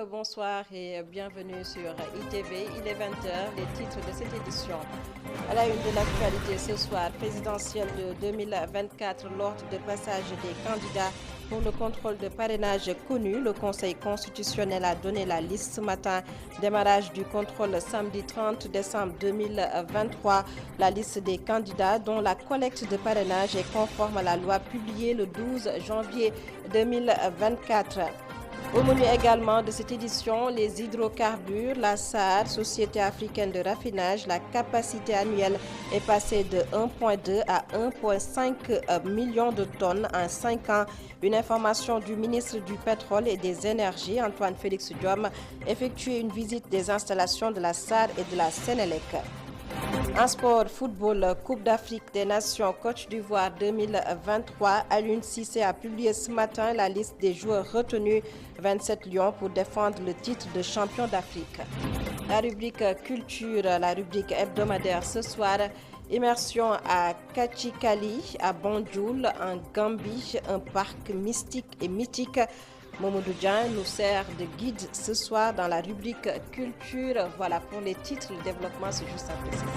bonsoir et bienvenue sur ITV. Il est 20h, les titres de cette édition. À la une de l'actualité ce soir, présidentielle de 2024, l'ordre de passage des candidats pour le contrôle de parrainage connu. Le Conseil constitutionnel a donné la liste ce matin. Démarrage du contrôle samedi 30 décembre 2023. La liste des candidats dont la collecte de parrainage est conforme à la loi publiée le 12 janvier 2024. Au menu également de cette édition, les hydrocarbures, la SAR, Société africaine de raffinage, la capacité annuelle est passée de 1,2 à 1,5 million de tonnes en 5 ans. Une information du ministre du Pétrole et des Énergies, Antoine Félix Diome, effectué une visite des installations de la SAR et de la Sénélec. En sport, football, Coupe d'Afrique des Nations, Côte d'Ivoire 2023. Alioune Cissé a publié ce matin la liste des joueurs retenus, 27 Lions pour défendre le titre de champion d'Afrique. La rubrique culture, la rubrique hebdomadaire ce soir. Immersion à Kachikali, à Banjul, en Gambie, un parc mystique et mythique. Mamadou Dian nous sert de guide ce soir dans la rubrique culture. Voilà pour les titres, le développement c'est juste après ceci.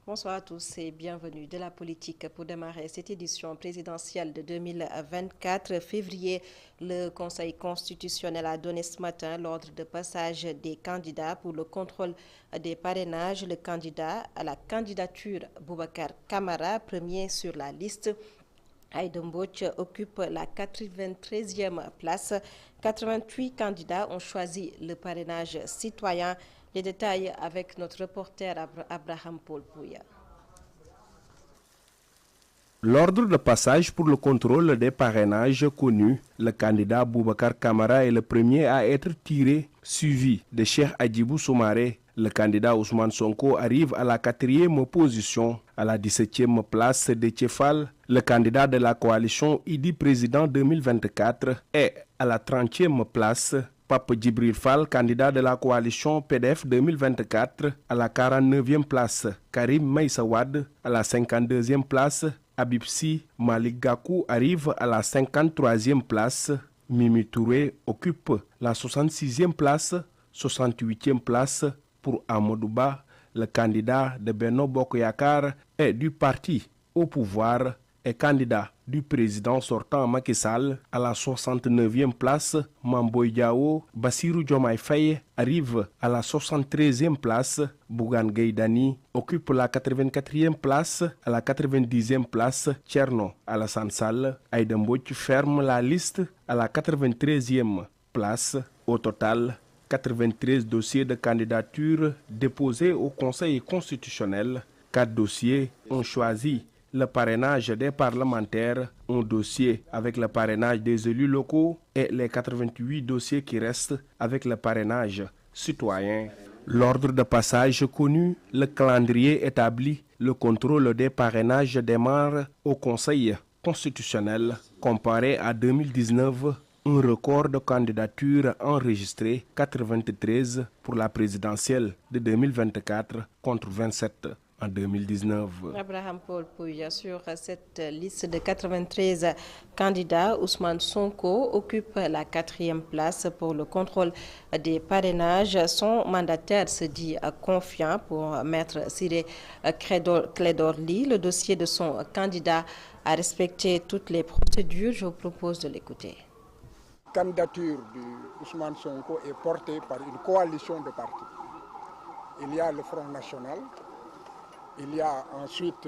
Bonsoir à tous et bienvenue de la politique pour démarrer cette édition présidentielle de 2024 février. Le Conseil constitutionnel a donné ce matin l'ordre de passage des candidats pour le contrôle des parrainages. Le candidat à la candidature Boubacar Camara, premier sur la liste. Aïda Mbodj occupe la 93e place. 88 candidats ont choisi le parrainage citoyen. Les détails avec notre reporter Abraham Paul Pouya. L'ordre de passage pour le contrôle des parrainages connu, le candidat Boubacar Camara est le premier à être tiré, suivi de Cheikh Hadjibou Soumaré. Le candidat Ousmane Sonko arrive à la 4e position. À la 17e place de Tchefal, le candidat de la coalition Idi Président 2024 est à la 30e place. Pape Djibril Fall, candidat de la coalition PDF 2024, à la 49e place. Karim Meïssa Wade à la 52e place. Habib Sy Malik Gakou arrive à la 53e place. Mimi Touré occupe la 66e place. 68e place pour Amadou Ba, le candidat de Benno Bokk Yakaar et du parti au pouvoir et candidat du président sortant Macky Sall. À la 69e place. Mamboy Diao Bassirou Diomaye Faye arrive à la 73e place. Bougane Gueye Dany occupe la 84e place. À la 90e place, Thierno Alassane Sall. Aïda Mbodj ferme la liste à la 93e place. Au total, 93 dossiers de candidature déposés au Conseil constitutionnel. 4 dossiers ont choisi le parrainage des parlementaires, un dossier avec le parrainage des élus locaux et les 88 dossiers qui restent avec le parrainage citoyen. L'ordre de passage connu, le calendrier établi, le contrôle des parrainages démarre au Conseil constitutionnel. Comparé à 2019, un record de candidatures enregistré, 93 pour la présidentielle de 2024 contre 27 en 2019. Abraham Paul Pouya, sur cette liste de 93 candidats, Ousmane Sonko occupe la 4e place pour le contrôle des parrainages. Son mandataire se dit confiant pour Maître Ciré Clédor Ly. Le dossier de son candidat a respecté toutes les procédures. Je vous propose de l'écouter. La candidature de Ousmane Sonko est portée par une coalition de partis. Il y a le Front National. Il y a ensuite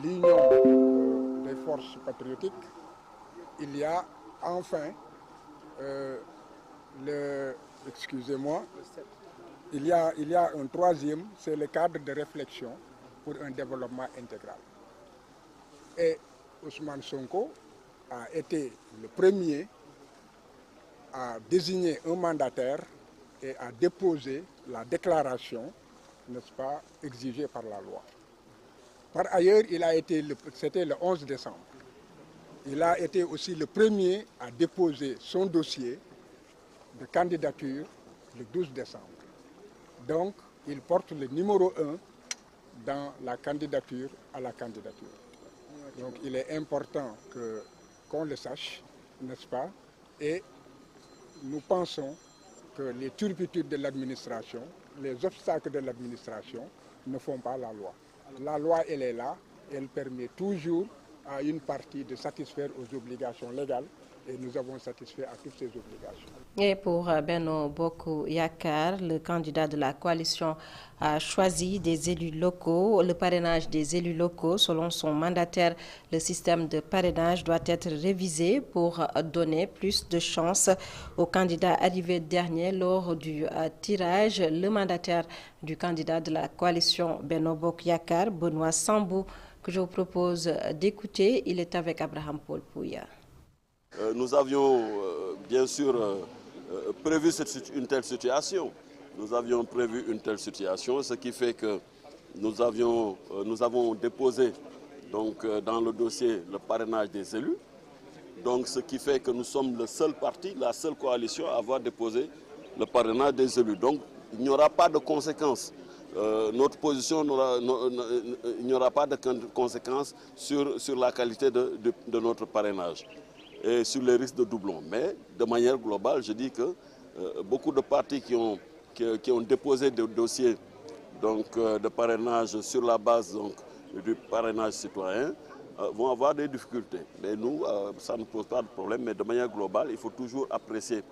l'Union des forces patriotiques. Il y a enfin il y a un troisième, c'est le cadre de réflexion pour un développement intégral. Et Ousmane Sonko a été le premier à désigner un mandataire et à déposer la déclaration, n'est-ce pas, exigée par la loi. Par ailleurs, c'était le 11 décembre. Il a été aussi le premier à déposer son dossier de candidature le 12 décembre. Donc, il porte le numéro 1 dans la candidature à la candidature. Donc il est important qu'on le sache, n'est-ce pas? Et nous pensons que les turpitudes de l'administration, les obstacles de l'administration ne font pas la loi. La loi, elle est là, elle permet toujours à une partie de satisfaire aux obligations légales et nous avons satisfait à toutes ces obligations. Et pour Benno Bokk Yakaar, le candidat de la coalition a choisi des élus locaux. Le parrainage des élus locaux, selon son mandataire, le système de parrainage doit être révisé pour donner plus de chance aux candidats arrivés dernier lors du tirage. Le mandataire du candidat de la coalition Benno Bokk Yakaar, Benoît Sambou, que je vous propose d'écouter, il est avec Abraham Paul Pouya. Nous avions bien sûr prévu une telle situation. Nous avions prévu une telle situation, ce qui fait que nous avons déposé donc, dans le dossier le parrainage des élus. Donc, ce qui fait que nous sommes le seul parti, la seule coalition à avoir déposé le parrainage des élus. Donc, il n'y aura pas de conséquences. Notre position, il n'y aura pas de conséquences sur la qualité de notre parrainage et sur les risques de doublons. Mais de manière globale, je dis que beaucoup de partis qui ont déposé des dossiers donc, de parrainage sur la base donc, du parrainage citoyen vont avoir des difficultés. Mais nous, ça ne pose pas de problème, mais de manière globale, il faut toujours apprécier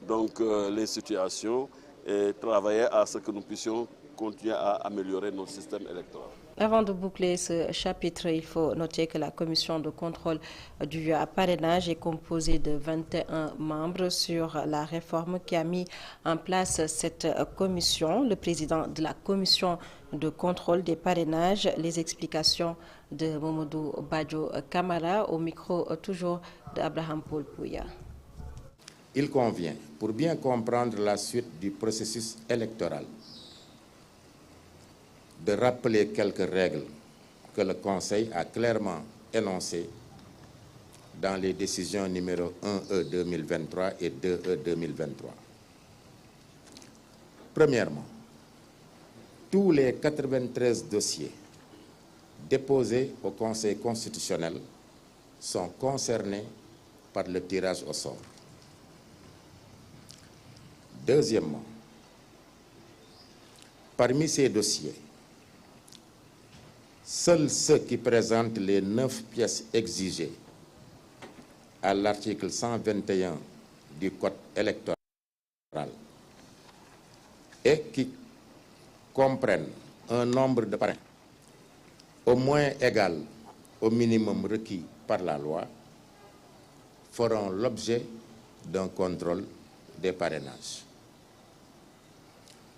donc, les situations et travailler à ce que nous puissions continuer à améliorer notre système électoral. Avant de boucler ce chapitre, il faut noter que la commission de contrôle du parrainage est composée de 21 membres sur la réforme qui a mis en place cette commission. Le président de la commission de contrôle des parrainages, les explications de Mamadou Badjo Camara au micro toujours d'Abraham Paul Pouya. Il convient, pour bien comprendre la suite du processus électoral, de rappeler quelques règles que le Conseil a clairement énoncées dans les décisions numéro 1E 2023 et 2E 2023. Premièrement, tous les 93 dossiers déposés au Conseil constitutionnel sont concernés par le tirage au sort. Deuxièmement, parmi ces dossiers, seuls ceux qui présentent les 9 pièces exigées à l'article 121 du Code électoral et qui comprennent un nombre de parrains au moins égal au minimum requis par la loi feront l'objet d'un contrôle des parrainages.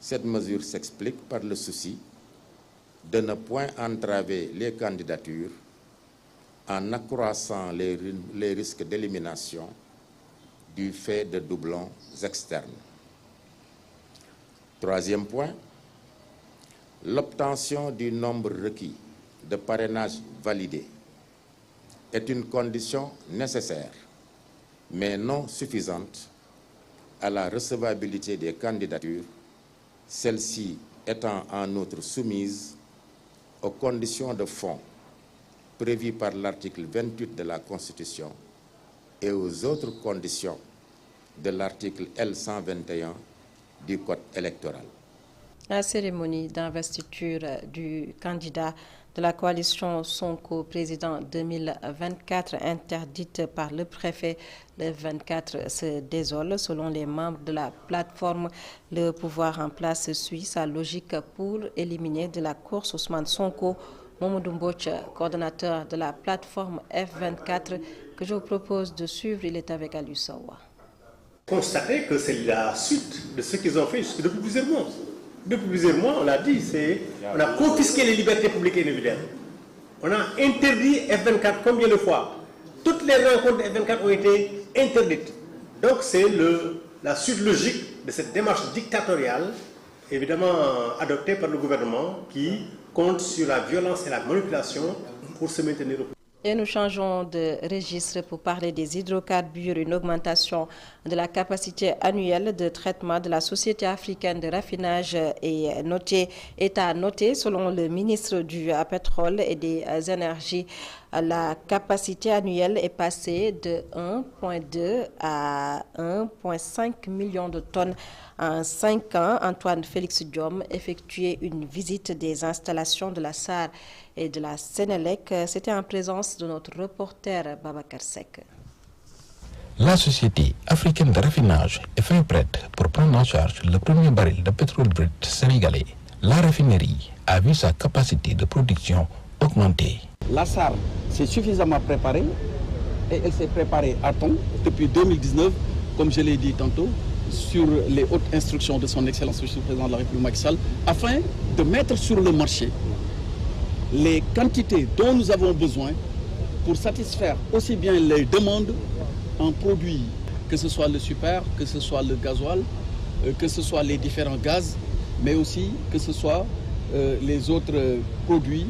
Cette mesure s'explique par le souci de ne point entraver les candidatures en accroissant les risques d'élimination du fait de doublons externes. Troisième point, l'obtention du nombre requis de parrainage validé est une condition nécessaire, mais non suffisante à la recevabilité des candidatures, celle-ci étant en outre soumise aux conditions de fond prévues par l'article 28 de la Constitution et aux autres conditions de l'article L121 du Code électoral. La cérémonie d'investiture du candidat de la coalition Sonko président 2024 interdite par le préfet le 24 se désole. Selon les membres de la plateforme, le pouvoir en place suit sa logique pour éliminer de la course Ousmane Sonko. Mamadou Mbouch, coordonnateur de la plateforme F24, que je vous propose de suivre, il est avec Aliou Sowa. Constatez que c'est la suite de ce qu'ils ont fait depuis plusieurs mois. Depuis plusieurs mois, on l'a dit, on a confisqué les libertés publiques et individuelles. On a interdit F24 combien de fois? Toutes les rencontres de F24 ont été interdites. Donc c'est la suite logique de cette démarche dictatoriale, évidemment adoptée par le gouvernement, qui compte sur la violence et la manipulation pour se maintenir au pouvoir. Et nous changeons de registre pour parler des hydrocarbures. Une augmentation de la capacité annuelle de traitement de la Société africaine de raffinage est à noter selon le ministre du pétrole et des énergies La capacité annuelle est passée de 1,2 à 1,5 million de tonnes en 5 ans. Antoine Félix Diome effectuait une visite des installations de la SAR et de la Sénélec. C'était en présence de notre reporter Babacar Seck. La société africaine de raffinage est fin prête pour prendre en charge le premier baril de pétrole brut sénégalais. La raffinerie a vu sa capacité de production augmenter. La SAR s'est suffisamment préparée et elle s'est préparée à temps depuis 2019, comme je l'ai dit tantôt, sur les hautes instructions de son Excellence Monsieur le Président de la République Macky Sall, afin de mettre sur le marché les quantités dont nous avons besoin pour satisfaire aussi bien les demandes en produits, que ce soit le super, que ce soit le gasoil, que ce soit les différents gaz, mais aussi que ce soit les autres produits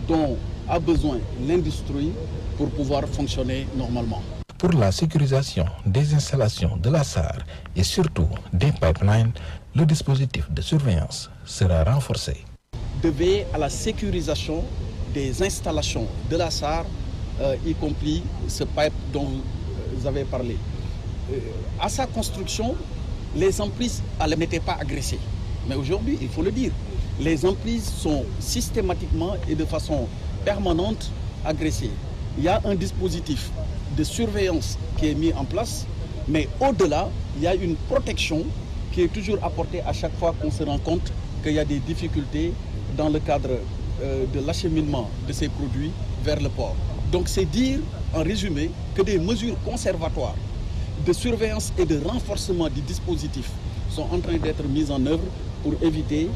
dont a besoin l'industrie pour pouvoir fonctionner normalement. Pour la sécurisation des installations de la SAR et surtout des pipelines, le dispositif de surveillance sera renforcé. De veiller à la sécurisation des installations de la SAR, y compris ce pipe dont vous avez parlé. À sa construction, les emprises n'étaient pas agressées. Mais aujourd'hui, il faut le dire, les emprises sont systématiquement et de façon permanente agressées. Il y a un dispositif de surveillance qui est mis en place, mais au-delà, il y a une protection qui est toujours apportée à chaque fois qu'on se rend compte qu'il y a des difficultés dans le cadre de l'acheminement de ces produits vers le port. Donc c'est dire, en résumé, que des mesures conservatoires de surveillance et de renforcement du dispositif sont en train d'être mises en œuvre pour éviter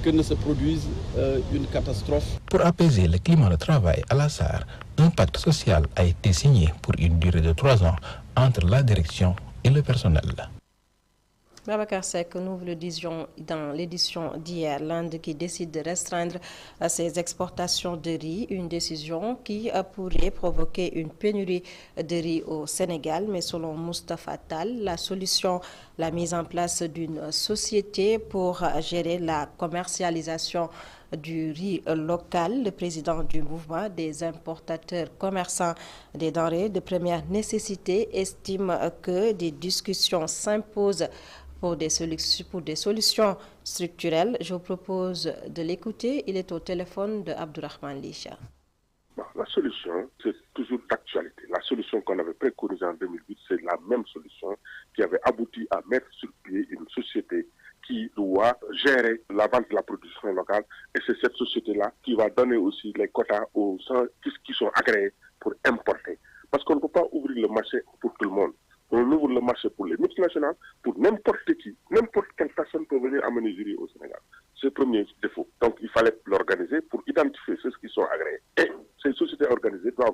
que ne se produise une catastrophe. Pour apaiser le climat de travail à la SAR, un pacte social a été signé pour une durée de 3 ans entre la direction et le personnel. Babacar Seck, nous le disions dans l'édition d'hier, l'Inde qui décide de restreindre ses exportations de riz, une décision qui pourrait provoquer une pénurie de riz au Sénégal. Mais selon Moustapha Tall, la solution, la mise en place d'une société pour gérer la commercialisation du riz local. Le président du mouvement des importateurs commerçants des denrées de première nécessité estime que des discussions s'imposent pour des solutions structurelles. Je vous propose de l'écouter. Il est au téléphone de Abdourahmane Licha. La solution, c'est toujours d'actualité. La solution qu'on avait préconisée en 2008, c'est la même solution qui avait abouti à mettre sur pied une société qui doit gérer la vente de la production locale. Et c'est cette société-là qui va donner aussi les quotas aux gens qui sont agréés pour importer. Parce qu'on ne peut pas ouvrir le marché pour tout le monde. On ouvre le marché pour les multinationales, pour n'importe qui. N'importe quelle personne peut venir amener du riz au Sénégal. C'est le premier défaut. Donc il fallait l'organiser pour identifier ceux qui sont agréés. Et ces sociétés organisées doivent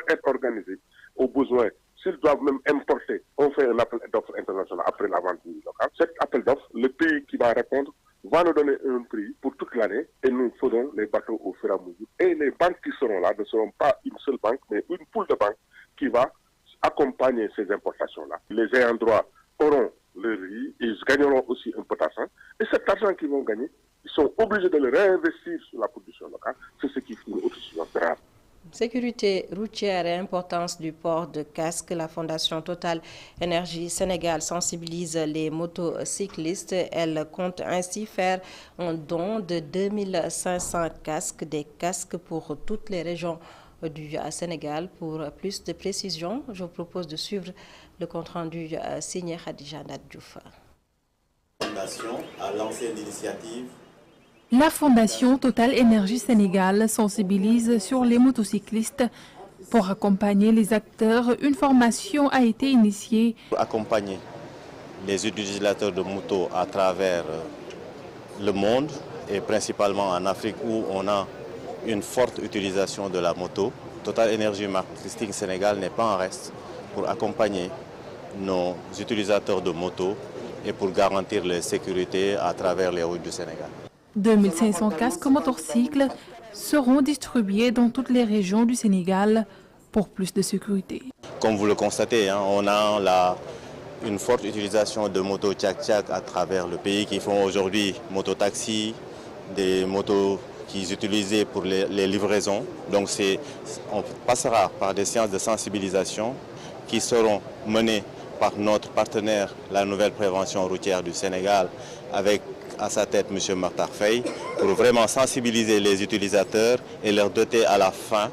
être organisées aux besoins. S'ils doivent même importer, on fait un appel d'offres international après la vente du riz local. Cet appel d'offres, le pays qui va répondre va nous donner un prix pour toute l'année et nous ferons les bateaux au fur et à mesure. Et les banques qui seront là ne seront pas une seule banque, mais une poule de banques qui va accompagner ces importations-là. Les ayants droit auront le riz, ils gagneront aussi un peu d'argent. Et cet argent qu'ils vont gagner, ils sont obligés de le réinvestir sur la production locale. C'est ce qui fait une autosuffisance grave. Sécurité routière et importance du port de casque. La Fondation Total Énergie Sénégal sensibilise les motocyclistes. Elle compte ainsi faire un don de 2500 casques, des casques pour toutes les régions du Sénégal. Pour plus de précisions, je vous propose de suivre le compte-rendu signé Khadija Nadjouf. La Fondation a lancé une initiative. La Fondation Total Énergie Sénégal sensibilise sur les motocyclistes. Pour accompagner les acteurs, une formation a été initiée. Pour accompagner les utilisateurs de motos à travers le monde et principalement en Afrique où on a une forte utilisation de la moto. Total Énergie Marketing Sénégal n'est pas en reste pour accompagner nos utilisateurs de motos et pour garantir la sécurité à travers les routes du Sénégal. 2500 casques motocycles seront distribués dans toutes les régions du Sénégal pour plus de sécurité. Comme vous le constatez, on a une forte utilisation de motos tchak-tchak à travers le pays qui font aujourd'hui mototaxi, des motos qu'ils utilisaient pour les livraisons. Donc on passera par des séances de sensibilisation qui seront menées par notre partenaire, la nouvelle prévention routière du Sénégal, avec à sa tête M. Makhtar Faye, pour vraiment sensibiliser les utilisateurs et leur doter à la fin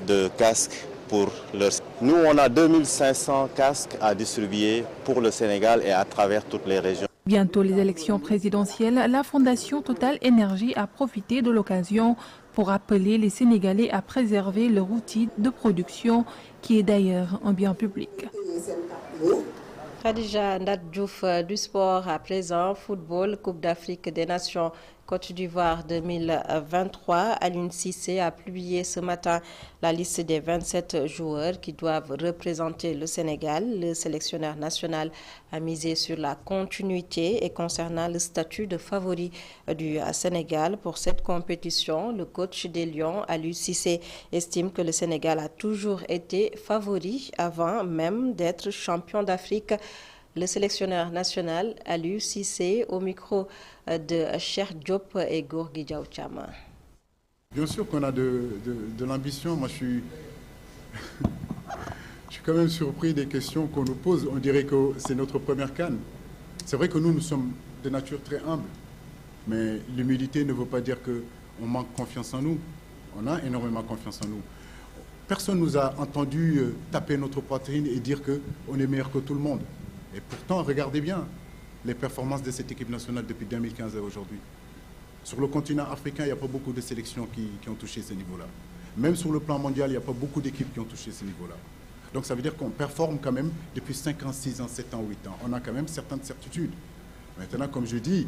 de casques pour leur... Nous, on a 2500 casques à distribuer pour le Sénégal et à travers toutes les régions. Bientôt les élections présidentielles, la Fondation Total Énergie a profité de l'occasion pour appeler les Sénégalais à préserver leur outil de production, qui est d'ailleurs un bien public. Khadija Ndadjouf du sport à présent, football, Coupe d'Afrique des Nations Côte d'Ivoire 2023. Aliou Cissé a publié ce matin la liste des 27 joueurs qui doivent représenter le Sénégal. Le sélectionneur national a misé sur la continuité et concernant le statut de favori du Sénégal pour cette compétition. Le coach des Lions, Aliou Cissé, estime que le Sénégal a toujours été favori avant même d'être champion d'Afrique. Le sélectionneur national Aliou Cissé au micro de Cheikh Diop et Gorgui Diaw Thiam. Bien sûr qu'on a de l'ambition. Moi, je suis quand même surpris des questions qu'on nous pose. On dirait que c'est notre première CAN. C'est vrai que nous sommes de nature très humble. Mais l'humilité ne veut pas dire qu'on manque confiance en nous. On a énormément confiance en nous. Personne ne nous a entendu taper notre poitrine et dire qu'on est meilleur que tout le monde. Et pourtant, regardez bien les performances de cette équipe nationale depuis 2015 à aujourd'hui. Sur le continent africain, il n'y a pas beaucoup de sélections qui ont touché ce niveau-là. Même sur le plan mondial, il n'y a pas beaucoup d'équipes qui ont touché ce niveau-là. Donc ça veut dire qu'on performe quand même depuis 5 ans, 6 ans, 7 ans, 8 ans. On a quand même certaines certitudes. Maintenant, comme je dis,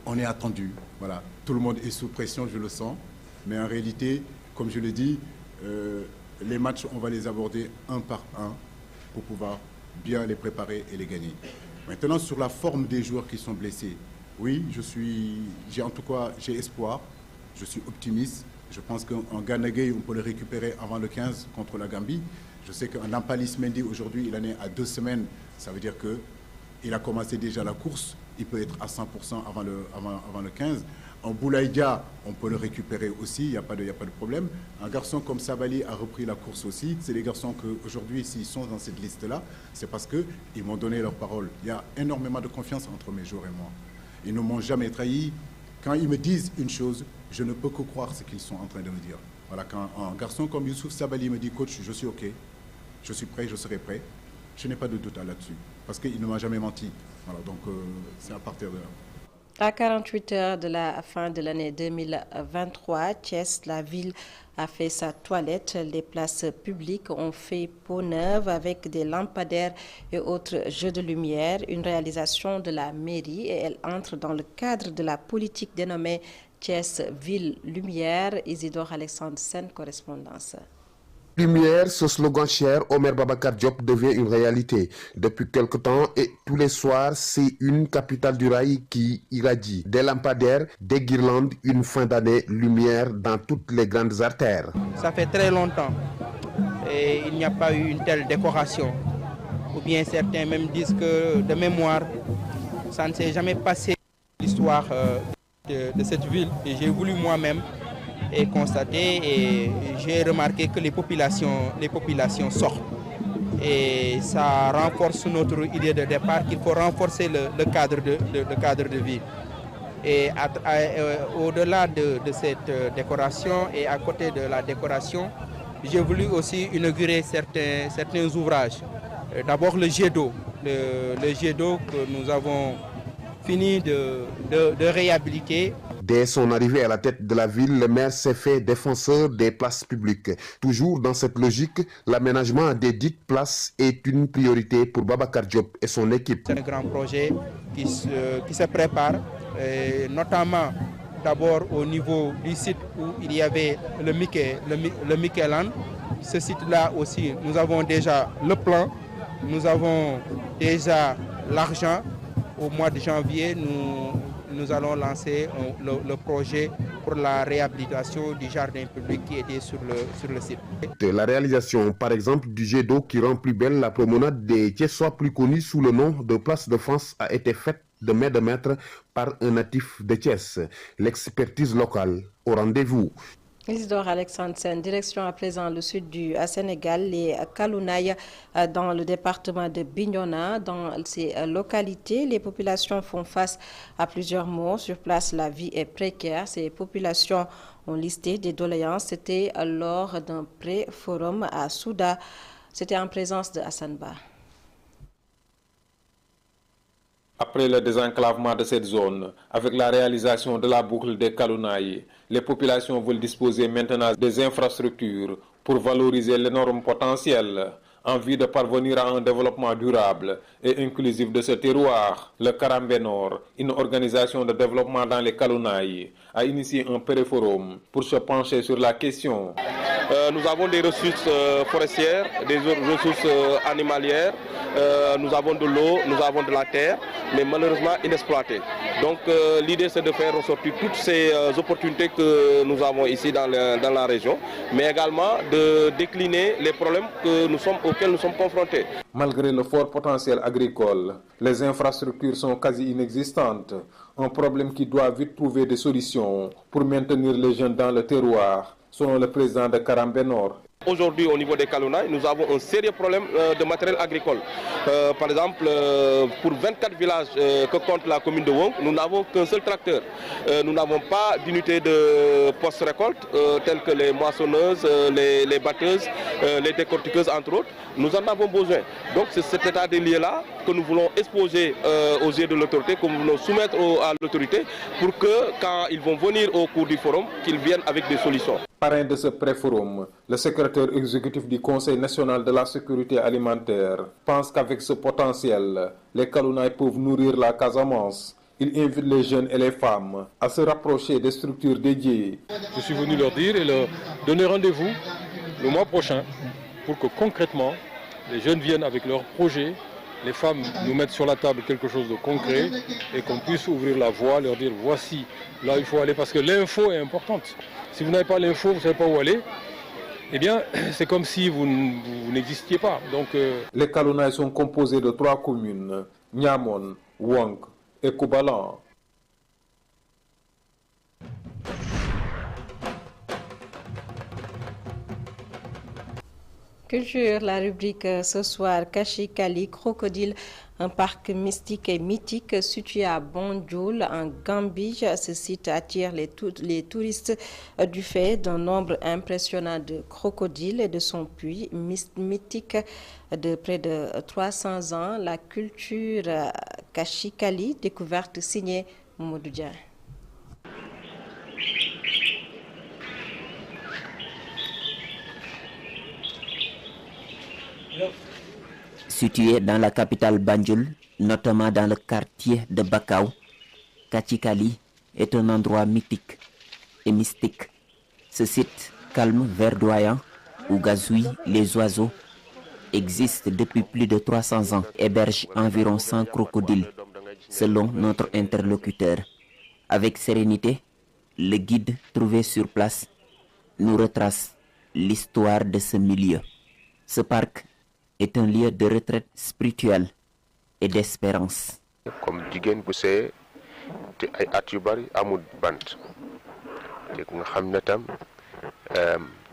on est attendu. Voilà. Tout le monde est sous pression, je le sens. Mais en réalité, comme je le dis, les matchs, on va les aborder un par un pour pouvoir bien les préparer et les gagner. Maintenant, sur la forme des joueurs qui sont blessés, oui, j'ai espoir, je suis optimiste. Je pense qu'un Gana Gueye, on peut le récupérer avant le 15 contre la Gambie. Je sais qu'un Nampalys Mendy, aujourd'hui, il en est à 2 semaines. Ça veut dire qu'il a commencé déjà la course. Il peut être à 100% avant le 15. En Boulaïdia, on peut le récupérer aussi, il n'y a pas de problème. Un garçon comme Sabali a repris la course aussi. C'est les garçons qu'aujourd'hui, s'ils sont dans cette liste-là, c'est parce qu'ils m'ont donné leur parole. Il y a énormément de confiance entre mes joueurs et moi. Ils ne m'ont jamais trahi. Quand ils me disent une chose, je ne peux que croire ce qu'ils sont en train de me dire. Voilà, quand un garçon comme Youssouf Sabali me dit « Coach, je suis OK, je suis prêt, je serai prêt », je n'ai pas de doute là-dessus. Parce qu'il ne m'a jamais menti. Voilà, donc c'est à partir de là. À 48 heures de la fin de l'année 2023, Thiès, la ville, a fait sa toilette. Les places publiques ont fait peau neuve avec des lampadaires et autres jeux de lumière. Une réalisation de la mairie et elle entre dans le cadre de la politique dénommée Thiès Ville Lumière. Isidore Alexandre Sen, correspondance. Lumière, ce slogan cher, Omer Babacar Diop devient une réalité. Depuis quelque temps et tous les soirs, c'est une capitale du rail qui irradie. Des lampadaires, des guirlandes, une fin d'année lumière dans toutes les grandes artères. Ça fait très longtemps et il n'y a pas eu une telle décoration. Ou bien certains même disent que de mémoire, ça ne s'est jamais passé l'histoire de cette ville. Et j'ai voulu moi-même et constaté et j'ai remarqué que les populations sortent. Et ça renforce notre idée de départ qu'il faut renforcer le cadre de vie. Et au-delà de cette décoration et à côté de la décoration, j'ai voulu aussi inaugurer certains ouvrages. D'abord le jet d'eau. Le jet d'eau que nous avons fini de réhabiliter. Dès son arrivée à la tête de la ville, le maire s'est fait défenseur des places publiques. Toujours dans cette logique, l'aménagement des dites places est une priorité pour Babacar Diop et son équipe. C'est un grand projet qui se prépare, notamment d'abord au niveau du site où il y avait le Micheland. Ce site-là aussi, nous avons déjà le plan, nous avons déjà l'argent. Au mois de janvier, nous allons lancer le projet pour la réhabilitation du jardin public qui était sur le site. La réalisation, par exemple, du jet d'eau qui rend plus belle la promenade des Thiessois, plus connue sous le nom de Place de France, a été faite de main de maître par un natif de Thiès. L'expertise locale au rendez-vous. Isidore Alexandre Sen, direction à présent le sud du Sénégal, les Kalounaï dans le département de Bignona. Dans ces localités, les populations font face à plusieurs morts. Sur place, la vie est précaire. Ces populations ont listé des doléances. C'était lors d'un pré-forum à Souda. C'était en présence de Hassan Ba. Après le désenclavement de cette zone, avec la réalisation de la boucle des Kalounaï, les populations veulent disposer maintenant des infrastructures pour valoriser l'énorme potentiel en vue de parvenir à un développement durable et inclusif de ce terroir. Le Karambé Nord, une organisation de développement dans les Kalounaï, a initié un périforum pour se pencher sur la question. Nous avons des ressources forestières, des ressources animalières, nous avons de l'eau, nous avons de la terre, mais malheureusement inexploitées. Donc l'idée c'est de faire ressortir toutes ces opportunités que nous avons ici dans la région, mais également de décliner les problèmes auxquels nous sommes confrontés. Malgré le fort potentiel agricole, les infrastructures sont quasi inexistantes, un problème qui doit vite trouver des solutions pour maintenir les jeunes dans le terroir, selon le président de Karambé Nord. Aujourd'hui, au niveau des Kalounaï, nous avons un sérieux problème de matériel agricole. Par exemple, pour 24 villages que compte la commune de Wong, nous n'avons qu'un seul tracteur. Nous n'avons pas d'unité de post-récolte, telles que les moissonneuses, les batteuses, les décortiqueuses, entre autres. Nous en avons besoin. Donc c'est cet état des lieux-là que nous voulons exposer aux yeux de l'autorité, que nous voulons soumettre à l'autorité, pour que quand ils vont venir au cours du forum, qu'ils viennent avec des solutions. Parrain de ce pré-forum, le secrétaire exécutif du Conseil national de la sécurité alimentaire pense qu'avec ce potentiel, les Kalounaï peuvent nourrir la Casamance. Il invite les jeunes et les femmes à se rapprocher des structures dédiées. Je suis venu leur dire et leur donner rendez-vous le mois prochain pour que concrètement, les jeunes viennent avec leurs projets, les femmes nous mettent sur la table quelque chose de concret et qu'on puisse ouvrir la voie, leur dire voici, là il faut aller, parce que l'info est importante. Si vous n'avez pas l'info, vous ne savez pas où aller, eh bien c'est comme si vous n'existiez pas. Donc, Les Kalounaï sont composés de 3 communes, Niamon, Wang et Koubalan. Culture, la rubrique ce soir, Kachikali, Crocodile, un parc mystique et mythique situé à Banjul, en Gambie. Ce site attire les touristes du fait d'un nombre impressionnant de crocodiles et de son puits mythique de près de 300 ans. La culture Kachikali, découverte signée Mamadou Dia. Situé dans la capitale Banjul, notamment dans le quartier de Bakau, Kachikali est un endroit mythique et mystique. Ce site calme, verdoyant, où gazouillent les oiseaux, existe depuis plus de 300 ans, héberge environ 100 crocodiles, selon notre interlocuteur. Avec sérénité, le guide trouvé sur place nous retrace l'histoire de ce milieu. Ce parc est un lieu de retraite spirituelle et d'espérance. Comme jigéen bu see te ay at yu bari amul bant te nga xam ne tam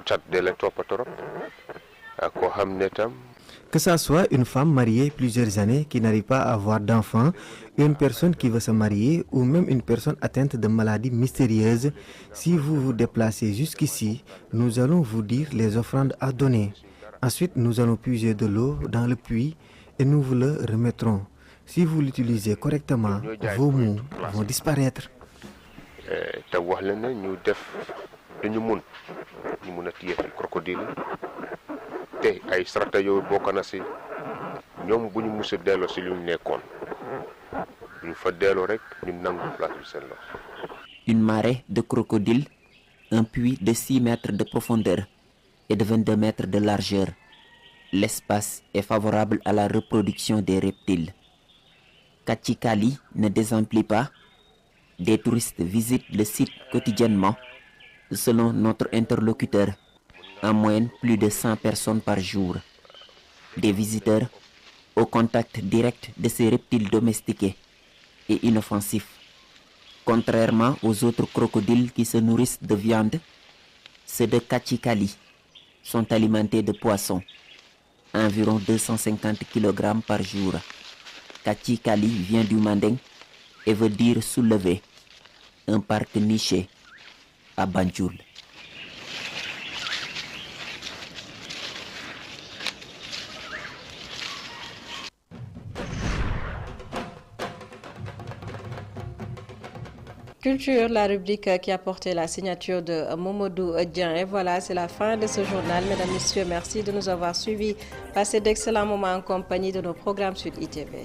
cat de la topp torop ak koo xam ne tam. Que ça soit une femme mariée plusieurs années qui n'arrive pas à avoir d'enfants, une personne qui veut se marier ou même une personne atteinte de maladies mystérieuses, si vous vous déplacez jusqu'ici, nous allons vous dire les offrandes à donner. Ensuite, nous allons puiser de l'eau dans le puits et nous vous le remettrons. Si vous l'utilisez correctement, vos maux vont disparaître. te wax la ne ñu def dañu mun ñu mun a téye fi crocodile te ay sarata yooyu bokk na si ñoom bu ñu mus a delloo si lu ñu nekkoon ñu fa delloo rek ñu nangu place bi seen loxo. Une marée de crocodiles, un puits de 6 mètres de profondeur et de 22 mètres de largeur. L'espace est favorable à la reproduction des reptiles. Kachikali ne désemplit pas. Des touristes visitent le site quotidiennement. Selon notre interlocuteur, en moyenne plus de 100 personnes par jour. Des visiteurs au contact direct de ces reptiles domestiqués et inoffensifs. Contrairement aux autres crocodiles qui se nourrissent de viande, ceux de Kachikali sont alimentés de poissons, environ 250 kg par jour. Kachikali vient du manding et veut dire soulever, un parc niché à Banjul. Culture, la rubrique qui a porté la signature de Momodou Dieng. Et voilà, c'est la fin de ce journal. Mesdames, Messieurs, merci de nous avoir suivis. Passez d'excellents moments en compagnie de nos programmes sur ITV.